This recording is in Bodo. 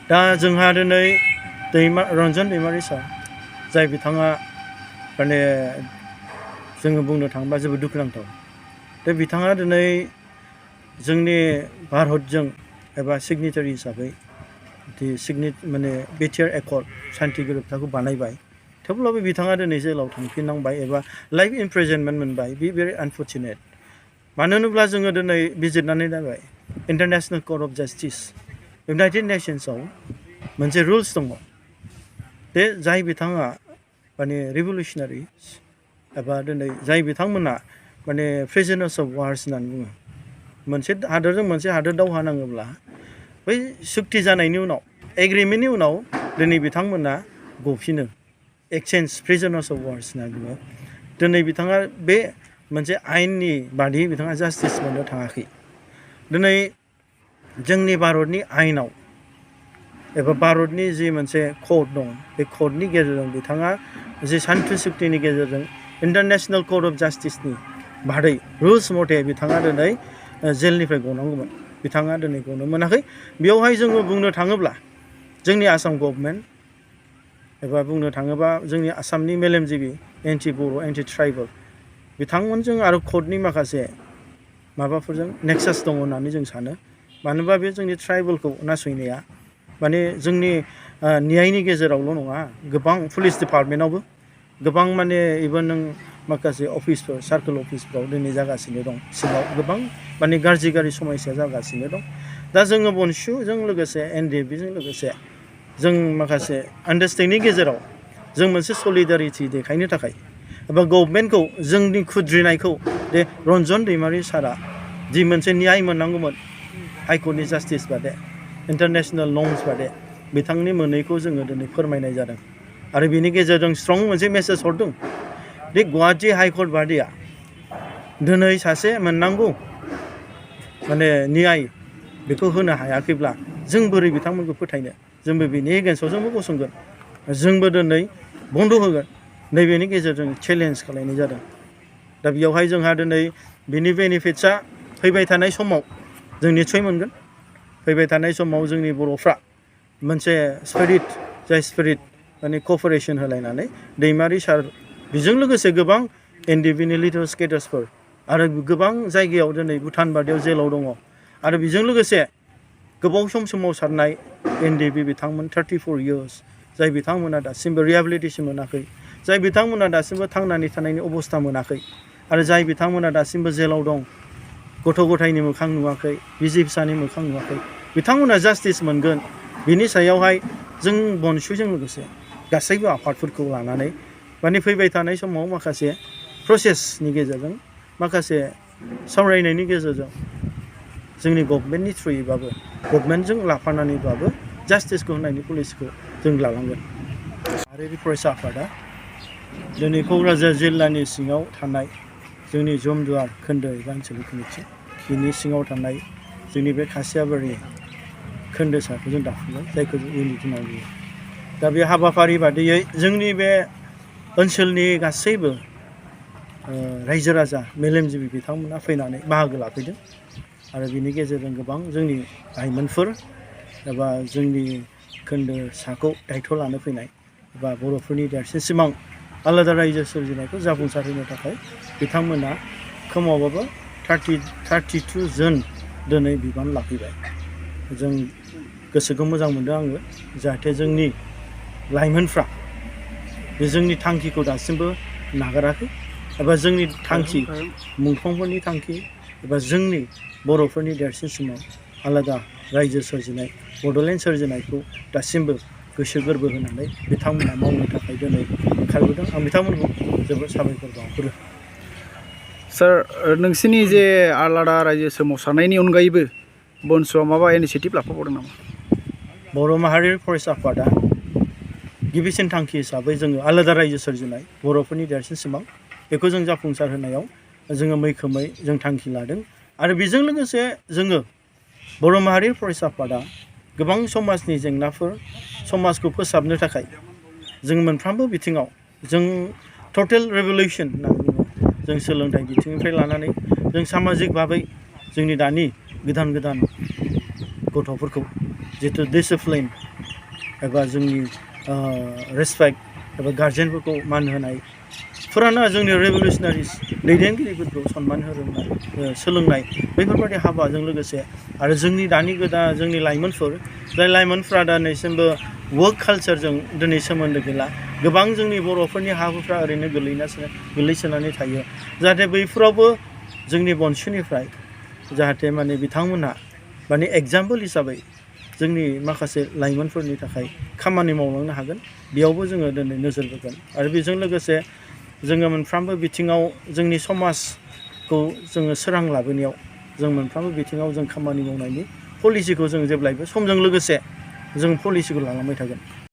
दा जोंहा दिनै रन्जन दैमारि सार जाय बिथाङा माने जोङो बुंनो थाङोब्ला जोबोद दुखुनांथाव दा बिथाङा दिनै जोंनि भारतजों एबा सिगनेटारि हिसाबै माने बिटिआर एकर्ड शान्ति गोरोबथाखौ बानायबाय थेवब्लाबो बिथाङा दिनै जेलाव थांफिननांबाय एबा लाइफ इमप्रिजनमेन्ट मोनबाय बे भेरि आनफर्चुनेट मानो होनोब्ला जोङो दिनै बिजिरनानै नायबाय international court of justice united नेशन्सआव मोनसे रुल्स दङ बे जाय बिथाङा माने रिभलिउसनारि एबा दिनै जाय बिथांमोना माने प्रिजनार्स अफ वार्स होननानै बुङो मोनसे हादोरजों मोनसे हादोर दावहा नाङोब्ला बै सुक्ति जानायनि उनाव एग्रिमेन्टनि उनाव दिनै बिथांमोना गफिनो एक्सचेन्ज प्रिजनार्स अफ वार्स होनना बुङो दिनै बिथाङा बे मोनसे आयेननि बादियै बिथाङा जास्टिस मोननो थाङाखै दिनै जोंनि भारतनि आयेनाव एबा भारतनि जि मोनसे कर्ट दं बे कर्टनि गेजेरजों बिथाङा जि शान्ति सुक्तिनि गेजेरजों इन्टारनेशनेल कर्ट अफ जास्टिसनि बादै रुल्स मथे बिथाङा दिनै जेलनिफ्राय गनांगौमोन बिथाङा दिनै गनो मोनाखै बेयावहाय जोङो बुंनो थाङोब्ला जोंनि आसाम गभर्नमेन्ट एबा बुंनो थाङोबा जोंनि आसामनि मेलेमजिबि एन्टि बर' एन्टि ट्राइबेल बिथांमोनजों आरो कर्टनि माखासे माबाफोरजों नेक्सास दङ होननानै जों सानो मानोबा बे जोंनि ट्राइबेलखौ नासयनाया माने जोंनि न्यायनि गेजेरावल' नङा गोबां पुलिस डिपार्टमेन्टआवबो गोबां माने इभेन नों माखासे अफिसफोर सार्कोल अफिसफ्राव दिनै जागासिनो दं सिङाव गोबां माने गाज्रि समस्या जागासिनो दं दा जोङो BoNSUजों लोगोसे NDFBजों लोगोसे जों माखासे आन्डारस्टेन्डिंनि गेजेराव जों मोनसे सलिडारिटि देखायनो थाखाय एबा गभर्नमेन्टखौ जोंनि खुद्रिनायखौ दे रन्जन दैमारि सारा जि मोनसे न्याय मोननांगौमोन हाइकर्टनि जास्टिस बादे इन्टारनेशनेल नर्म्स बादे बिथांनि मोनैखौ जोङो दिनै फोरमायनाय जादों आरो बिनि गेजेरजों स्ट्रं मोनसे मेसेज हरदों बे गुवाहाटि हाइकर्ट बादिया दिनै सासे मोननांगौ माने न्याय बेखौ होनो हायाखैब्ला जों बोरै बिथांमोनखौ फोथायनो जोंबो बिनि एगेन्स्टआव जोंबो गसंगोन जोंबो दिनै बन्द होगोन नैबेनि गेजेरजों चेलेन्ज खालायनाय जादों दा बेयावहाय जोंहा दिनै बिनि बेनिफिट्सआ फैबाय थानाय समाव जों निस्सय मोनगोन फैबाय थानाय समाव जोंनि बर'फ्रा मोनसे स्पिरिट माने क'पारेसन होलायनानै दैमारि सार बेजों लोगोसे गोबां NDFBनि लिडार्स केडार्सफोर आरो गोबां जायगायाव दिनै भुटान बादियाव जेलाव दङ आरो बेजों लोगोसे गोबाव सम सोमावसारनाय NDFB बिथांमोन 34 years जाय बिथांमोना दासिमबो रिहेबिलिटेसन मोनाखै जाय बिथांमोना दासिमबो थांनानै थानायनि अबस्था मोनाखै आरो जाय बिथांमोना दासिमबो जेलाव दं गथ' गथायनि मोखां नुवाखै बिसि फिसानि मोखां नुवाखै बिथांमोना जास्टिस मोनगोन बिनि सायावहाय जों BoNSUजों लोगोसे गासैबो आफादफोरखौ लानानै माने फैबाय थानाय समाव माखासे प्रसेसनि गेजेरजों माखासे सावरायनायनि गेजेरजों जोंनि गभर्नमेन्टनि थ्रुयैबाबो गभर्नमेन्टजों लाफानानैबाबो जास्टिसखौ होनायनि पलिसिखौ जों लालांगोन आरो बे फरायसा आफादा दिनै क'क्राझार जिल्लानि सिङाव थानाय जोंनि जमदुवार खोन्दो एबा आनसलिक कमिटि बिनि सिङाव थानाय जोंनि बे खासियाबारि खोन्दोसाखौ जों दाफुंबाय जायखौ जों इउनिटि होनना बुङो दा बे हाबाफारि बादियै जोंनि बे ओनसोलनि गासैबो रायजो राजा मेलेमजिबि बिथांमोना फैनानै बाहागो लाफैदों आरो बिनि गेजेरजों गोबां जोंनि लाइमोनफोर एबा जोंनि खोन्दोसाखौ दायथ' लानो फैनाय एबा बर'फोरनि देरसिन सिमां आलादा रायजो सोरजिनायखौ जाफुंसार होनो थाखाय बिथांमोना खमावबाबो 32 जन दिनै बिबान लाफैबाय जों गोसोखौ मोजां मोनदों आङो जाहाथे जोंनि लाइमोनफ्रा बे जोंनि थांखिखौ दासिमबो नागाराखै एबा जोंनि थांखि मुंख्लंफोरनि थांखि एबा जोंनि बर'फोरनि देरसिन सिमां आलादा रायजो सोरजिनाय बड'लेण्ड सोरजिनायखौ दासिमबो गोसो गोरबो होनानै बिथांमोना मावनो थाखाय दिनै ओंखारबोदों आं बिथांमोनखौ जोबोद साबायखर बावहरो सार नोंसिनि जे आलादा रायजो सोमावसारनायनि अनगायैबो BoNSUआ माबा इनिसियेटिभ लाफाबावदों नामा बर' माहारि फरायसा आफादा गिबिसिन थांखि हिसाबै जोङो आलादा रायजो सोरजिनाय बर'फोरनि देरसिन सिमां बेखौ जों जाफुंसार होनायाव जोङो मैखोमै जों थांखि लादों आरो बेजों लोगोसे जोङो बर' माहारि फरायसा आफादा गोबां समाजनि जेंनाफोर समाजखौ फोसाबनो थाखाय जों मोनफ्रोमबो बिथिङाव जों टटेल रेभलिउसन होनना बुङो जों सोलोंथाइ बिथिंनिफ्राय लानानै जों सामाजिक भाबै जोंनि दानि गोदान गथ'फोरखौ जिथु डिसिप्लिन एबा जोंनि रेसपेक्ट एबा गार्जेनफोरखौ मान होनाय फुराना जोंनि रेभलिउसनारिस दैदेनगिरिफोरखौ सनमान होनाय सोलोंनाय बेफोरबायदि हाबाजों लोगोसे आरो जोंनि दानि गोदान जोंनि लाइमोनफोर जाय लाइमोनफ्रा दिनैसिमबो वर्क कालचारजों दिनै सोमोन्दो गैला गोबां जोंनि बर'फोरनि हा हुफ्रा ओरैनो गोलैसोनानै थायो जाहाथे बैफोरावबो जोंनि बनसुनिफ्राय जाहाथे माने बिथांमोनहा माने एग्जाम्पोल हिसाबै जोंनि माखासे लाइमोनफोरनि थाखाय खामानि मावलांनो हागोन बेयावबो जोङो दिनै नोजोर बोगोन आरो बेजों लोगोसे जोङो मोनफ्रोमबो बिथिङाव जोंनि समाजखौ जोङो सोरां लाबोनायाव जों मोनफ्रोमबो बिथिङाव जों खामानि मावनायनि पलिसिखौ जों जेब्लायबो समजों लोगोसे जों पलिसिखौ लालांबाय थागोन